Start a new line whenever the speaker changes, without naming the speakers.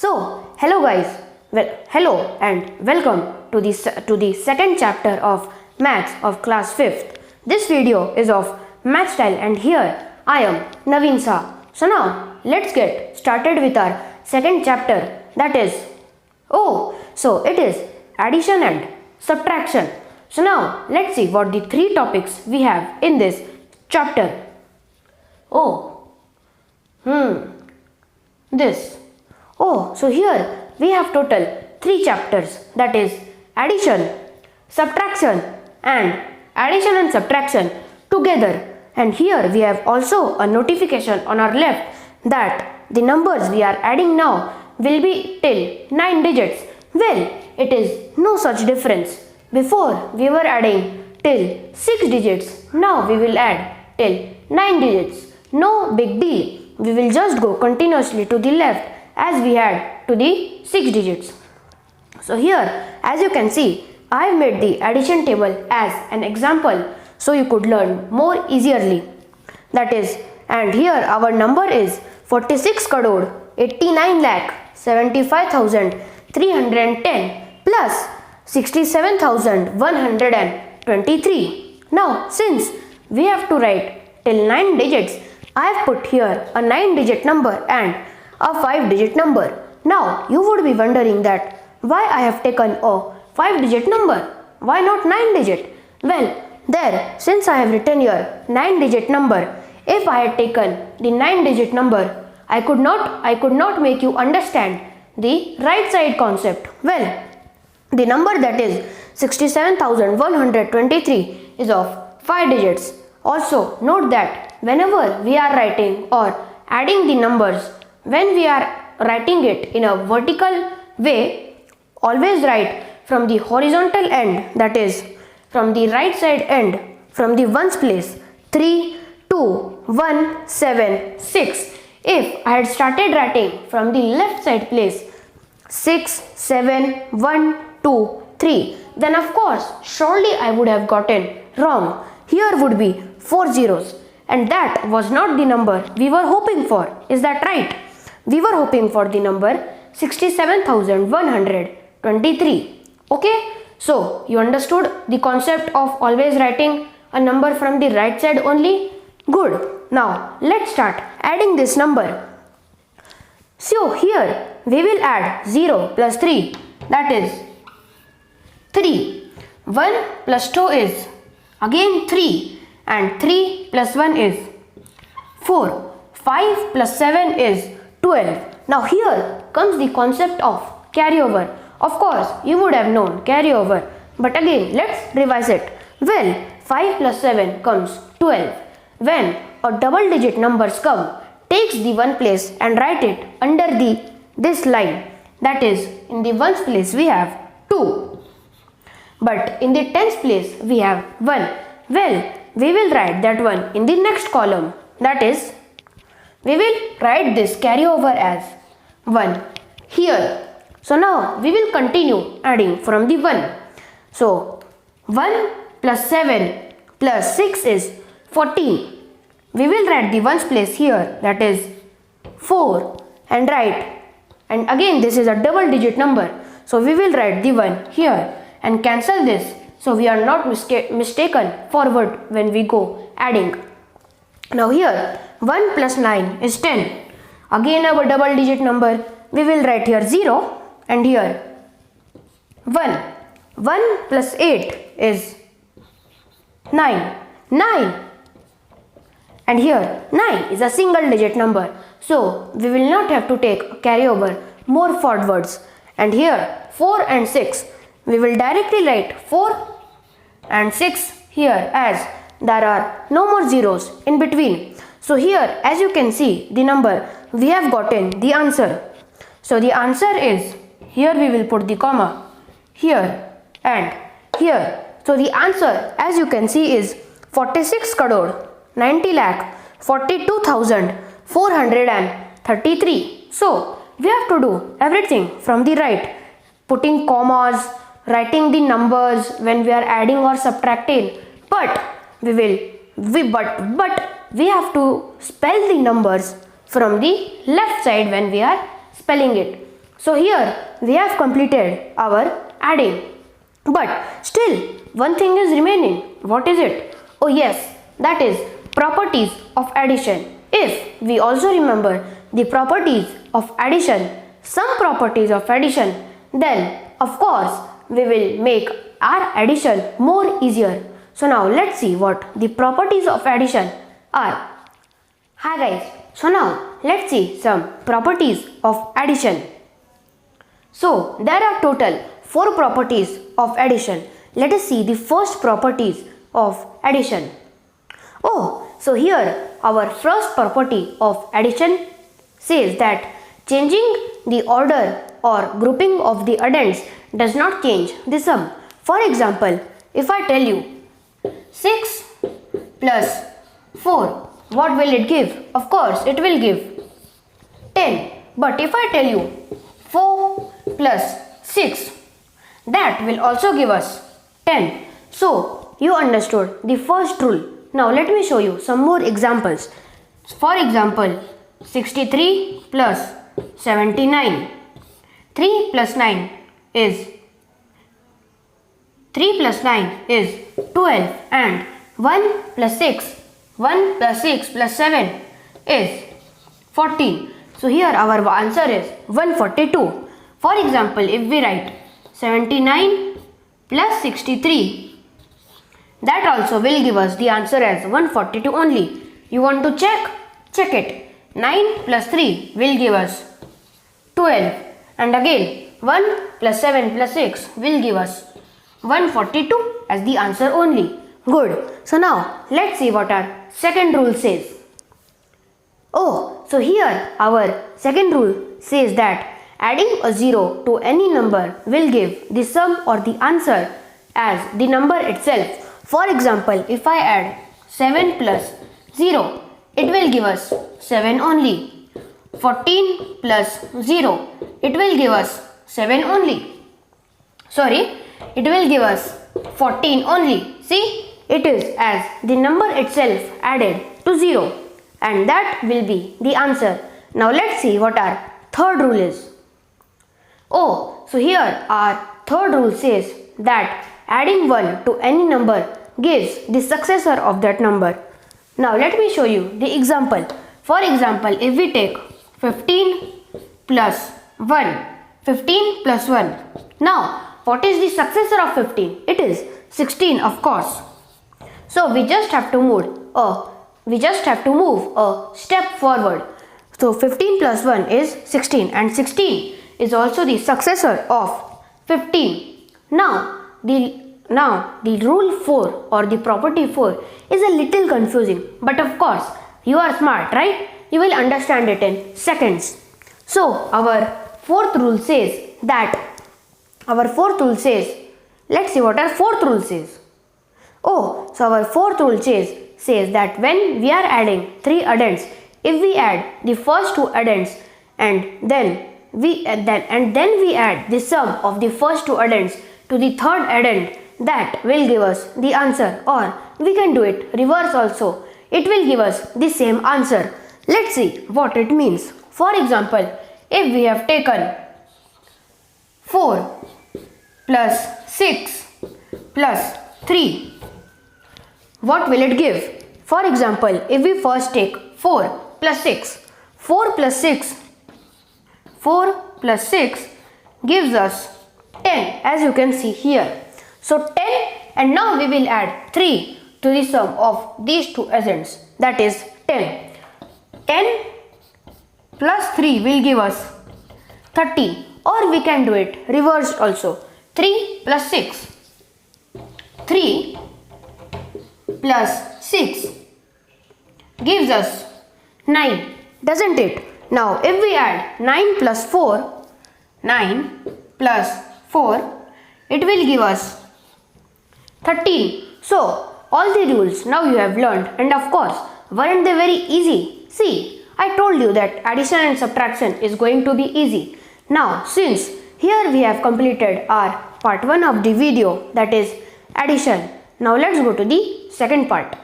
So, hello guys, hello and welcome to the second chapter of Maths of class 5th. This video is of Math Style and here I am Naveen Shah. So now let's get started with our second chapter, that is it is addition and subtraction. So now let's see what the three topics we have in this chapter. So here we have total 3 chapters, that is addition, subtraction and addition and subtraction together. And here we have also a notification on our left that the numbers we are adding now will be till 9 digits. Well, it is no such difference. Before we were adding till 6 digits, now we will add till 9 digits. No big deal. We will just go continuously to the left as we had to the 6 digits. So here, as you can see, I have made the addition table as an example so you could learn more easily. That is, and here our number is 46 crore 89 lakh 75,310 plus 67,123. Now, since we have to write till 9 digits, I have put here a 9-digit number and a 5-digit number. Now you would be wondering that why I have taken a 5-digit number, why not 9-digit? Well, there, since I have written here 9-digit number, if I had taken the 9-digit number, I could not make you understand the right side concept. Well, the number that is 67,123 is of 5 digits. Also note that whenever we are writing or adding the numbers, when we are writing it in a vertical way, always write from the horizontal end, that is from the right side end, from the ones place 3, 2, 1, 7, 6. If I had started writing from the left side place 6, 7, 1, 2, 3, then of course surely I would have gotten wrong. Here would be 4 zeros. And that was not the number we were hoping for. Is that right? We were hoping for the number 67,123. Okay? So, you understood the concept of always writing a number from the right side only? Good. Now, let's start adding this number. So, here we will add 0 plus 3, that is 3. 1 plus 2 is again 3. And 3 plus 1 is 4. 5 plus 7 is 12. Now here comes the concept of carryover. Of course, you would have known carryover. But again, let's revise it. Well, 5 plus 7 comes 12. When a double digit numbers come, takes the one place and write it under this line. That is, in the ones place we have 2. But in the tens place we have 1. Well, we will write that one in the next column. That is, we will write this carryover as 1 here. So now we will continue adding from the 1. So 1 plus 7 plus 6 is 14. We will write the ones place here, that is 4, and write, and again this is a double digit number. So we will write the 1 here and cancel this. So we are not mistaken forward when we go adding. Now here 1 plus 9 is 10. Again our double digit number. We will write here 0 and here 1. 1 plus 8 is 9. 9. And here 9 is a single digit number. So we will not have to take carryover more forwards. And here 4 and 6. We will directly write 4 and 6 here as there are no more zeros in between. So here, as you can see the number, we have gotten the answer. So the answer is, here we will put the comma, here and here. So the answer, as you can see, is 46 crore 90 lakh 42,433. So we have to do everything from the right, putting commas, writing the numbers when we are adding or subtracting, but we have to spell the numbers from the left side when we are spelling it. So here we have completed our adding. But still one thing is remaining. What is it? Oh yes, that is properties of addition. If we also remember the properties of addition, some properties of addition, then of course we will make our addition more easier. So now let's see what the properties of addition are. Hi guys, so now let's see some properties of addition. So there are total 4 properties of addition. Let us see the first properties of addition. Oh, so here our first property of addition says that changing the order or grouping of the addends does not change the sum. For example, if I tell you 6 plus 4, what will it give? Of course, it will give 10. But if I tell you 4 plus 6, that will also give us 10. So, you understood the first rule. Now, let me show you some more examples. For example, 63 plus 79. 3 plus 9 is 12 and 1 plus 6 plus 7 is 14. So here our answer is 142. For example, if we write 79 plus 63, that also will give us the answer as 142 only. You want to check? Check it. 9 plus 3 will give us 12, and again 1 plus 7 plus 6 will give us 142 as the answer only. Good. So now let's see what our second rule says. Oh, so here our second rule says that adding a 0 to any number will give the sum or the answer as the number itself. For example, if I add 7 plus 0, it will give us 7 only. 14 plus 0, it will give us 7 only. It will give us 14 only. See, it is as the number itself added to 0, and that will be the answer. Now let's see what our third rule is. Oh, so here our third rule says that adding 1 to any number gives the successor of that number. Now let me show you the example. For example, if we take 15 plus 1, 15 plus 1. Now, what is the successor of 15? It is 16, of course. So we just have to move a step forward. So 15 plus 1 is 16, and 16 is also the successor of 15. Now the rule 4 or the property 4 is a little confusing, but of course you are smart, right? You will understand it in seconds. So our fourth rule says, let's see what our fourth rule says. Oh, so our fourth rule says that when we are adding 3 addends, if we add the first 2 addends and then we add the sum of the first 2 addends to the third addend, that will give us the answer. Or we can do it reverse also. It will give us the same answer. Let's see what it means. For example, if we have taken 4 plus 6 plus 3, what will it give? For example, if we first take 4 plus 6, 4 plus 6 gives us 10, as you can see here. So 10, and now we will add 3 to the sum of these 2 addends, that is 10. 10 plus 3 will give us 30, or we can do it reversed also. 3 plus 6. 3 plus 6 gives us 9, doesn't it? Now if we add 9 plus 4, it will give us 13. So all the rules now you have learned, and of course, weren't they very easy? See, I told you that addition and subtraction is going to be easy. Now since here we have completed our part 1 of the video, that is addition. Now let's go to the second part.